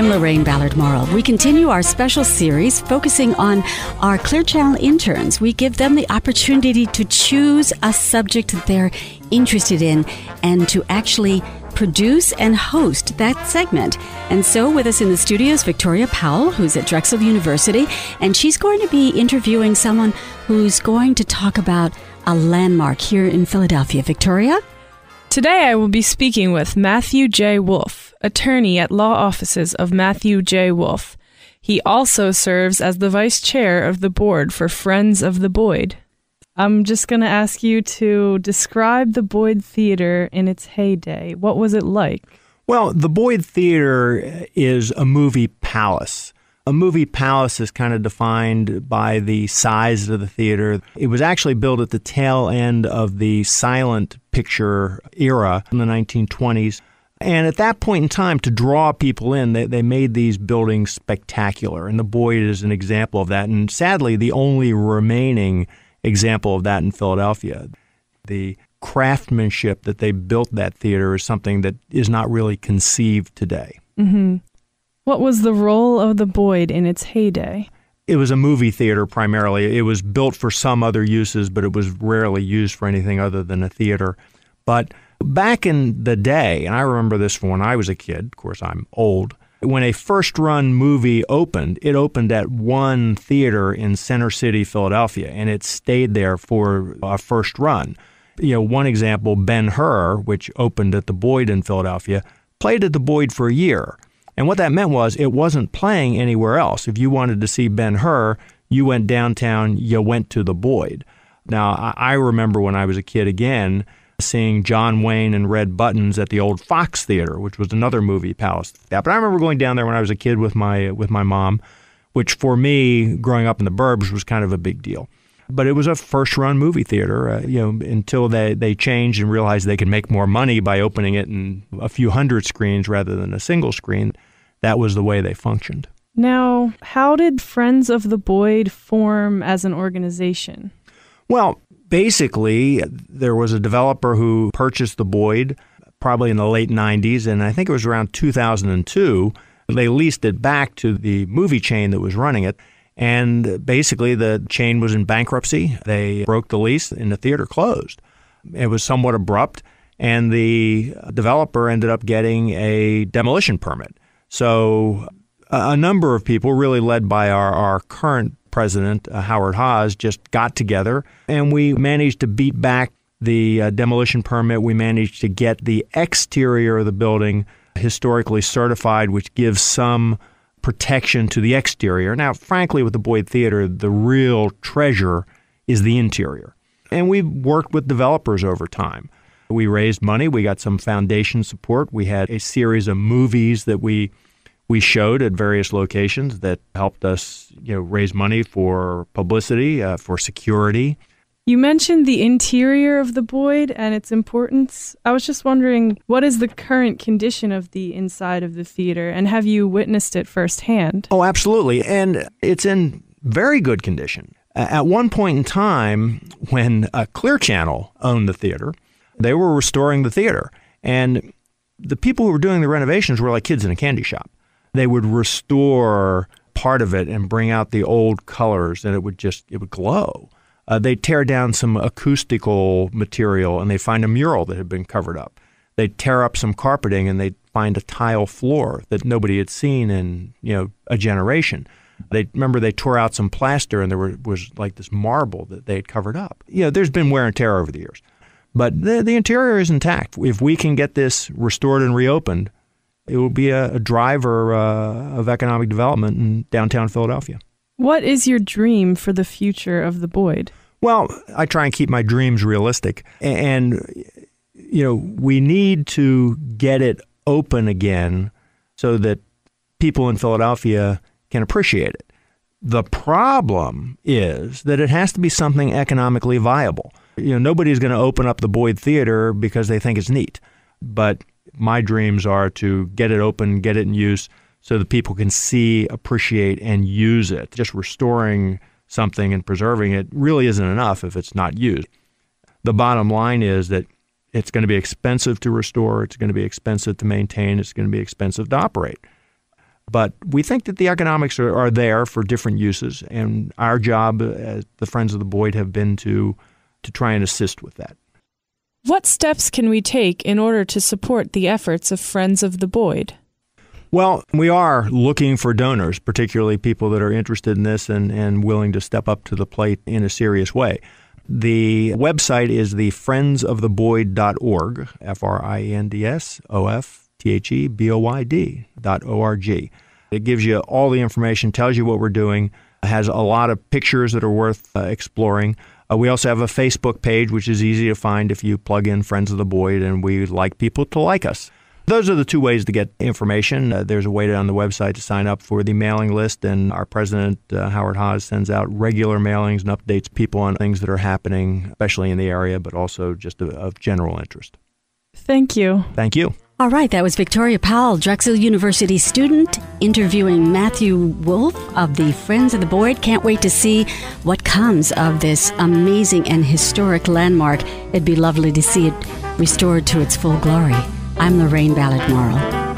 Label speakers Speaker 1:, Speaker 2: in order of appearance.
Speaker 1: I'm Loraine Ballard Morrill. We continue our special series focusing on our Clear Channel interns. We give them the opportunity to choose a subject that they're interested in and to actually produce and host that segment. And so with us in the studio is Victoria Powell, who's at Drexel University, and she's going to be interviewing someone who's going to talk about a landmark here in Philadelphia. Victoria?
Speaker 2: Today I will be speaking with Matthew J. Wolfe, attorney at law offices of Matthew J. Wolfe. He also serves as the vice chair of the board for Friends of the Boyd. I'm just going to ask you to describe the Boyd Theater in its heyday. What was it like?
Speaker 3: Well, the Boyd Theater is a movie palace. A movie palace is kind of defined by the size of the theater. It was actually built at the tail end of the silent picture era in the 1920s. And at that point in time, to draw people in, they made these buildings spectacular. And the Boyd is an example of that. And sadly, the only remaining example of that in Philadelphia. The craftsmanship that they built that theater is something that is not really conceived today.
Speaker 2: Mm-hmm. What was the role of the Boyd in its heyday?
Speaker 3: It was a movie theater primarily. It was built for some other uses, but it was rarely used for anything other than a theater. But back in the day, and I remember this from when I was a kid, of course I'm old, when a first-run movie opened, it opened at one theater in Center City, Philadelphia, and it stayed there for a first run. You know, one example, Ben-Hur, which opened at the Boyd in Philadelphia, played at the Boyd for a year. And what that meant was it wasn't playing anywhere else. If you wanted to see Ben-Hur, you went downtown, you went to the Boyd. Now, I remember when I was a kid again, seeing John Wayne and Red Buttons at the old Fox Theater, which was another movie palace. But I remember going down there when I was a kid with my mom, which for me, growing up in the burbs, was kind of a big deal. But it was a first-run movie theater, until they changed and realized they could make more money by opening it in a few hundred screens rather than a single screen. That was the way they functioned.
Speaker 2: Now, how did Friends of the Boyd form as an organization?
Speaker 3: Well, basically, there was a developer who purchased the Boyd probably in the late 90s, and I think it was around 2002. They leased it back to the movie chain that was running it. And basically, the chain was in bankruptcy. They broke the lease and the theater closed. It was somewhat abrupt, and the developer ended up getting a demolition permit. So a number of people, really led by our current president, Howard Haas, just got together, and we managed to beat back the demolition permit. We managed to get the exterior of the building historically certified, which gives some protection to the exterior. Now, frankly, with the Boyd Theater, the real treasure is the interior. And we've worked with developers over time. We raised money. We got some foundation support. We had a series of movies that we showed at various locations that helped us, raise money for publicity, for security.
Speaker 2: You mentioned the interior of the Boyd and its importance. I was just wondering, what is the current condition of the inside of the theater, and have you witnessed it firsthand?
Speaker 3: Oh, absolutely. And it's in very good condition. At one point in time, when Clear Channel owned the theater, they were restoring the theater. And the people who were doing the renovations were like kids in a candy shop. They would restore part of it and bring out the old colors, and it would glow. They'd tear down some acoustical material, and they'd find a mural that had been covered up. They'd tear up some carpeting, and they'd find a tile floor that nobody had seen in, a generation. They tore out some plaster, and there was like this marble that they had covered up. There's been wear and tear over the years. But the interior is intact. If we can get this restored and reopened, it will be a driver of economic development in downtown Philadelphia.
Speaker 2: What is your dream for the future of the Boyd?
Speaker 3: Well, I try and keep my dreams realistic. And, we need to get it open again so that people in Philadelphia can appreciate it. The problem is that it has to be something economically viable. Nobody's going to open up the Boyd Theater because they think it's neat. But my dreams are to get it open, get it in use, so that people can see, appreciate, and use it. Just restoring something and preserving it really isn't enough if it's not used. The bottom line is that it's going to be expensive to restore, it's going to be expensive to maintain, it's going to be expensive to operate. But we think that the economics are there for different uses, and our job as the Friends of the Boyd have been to try and assist with that.
Speaker 2: What steps can we take in order to support the efforts of Friends of the Boyd?
Speaker 3: Well, we are looking for donors, particularly people that are interested in this and willing to step up to the plate in a serious way. The website is the friendsoftheboyd.org, friendsoftheboyd.org. It gives you all the information, tells you what we're doing, has a lot of pictures that are worth exploring. We also have a Facebook page, which is easy to find if you plug in Friends of the Boyd, and we like people to like us. Those are the two ways to get information. There's a way on the website to sign up for the mailing list, and our president, Howard Haas, sends out regular mailings and updates people on things that are happening, especially in the area, but also just of general interest.
Speaker 2: Thank you.
Speaker 3: Thank you.
Speaker 1: All right, that was Victoria Powell, Drexel University student, interviewing Matthew Wolfe of the Friends of the Boyd. Can't wait to see what comes of this amazing and historic landmark. It'd be lovely to see it restored to its full glory. I'm Loraine Ballard Morrill.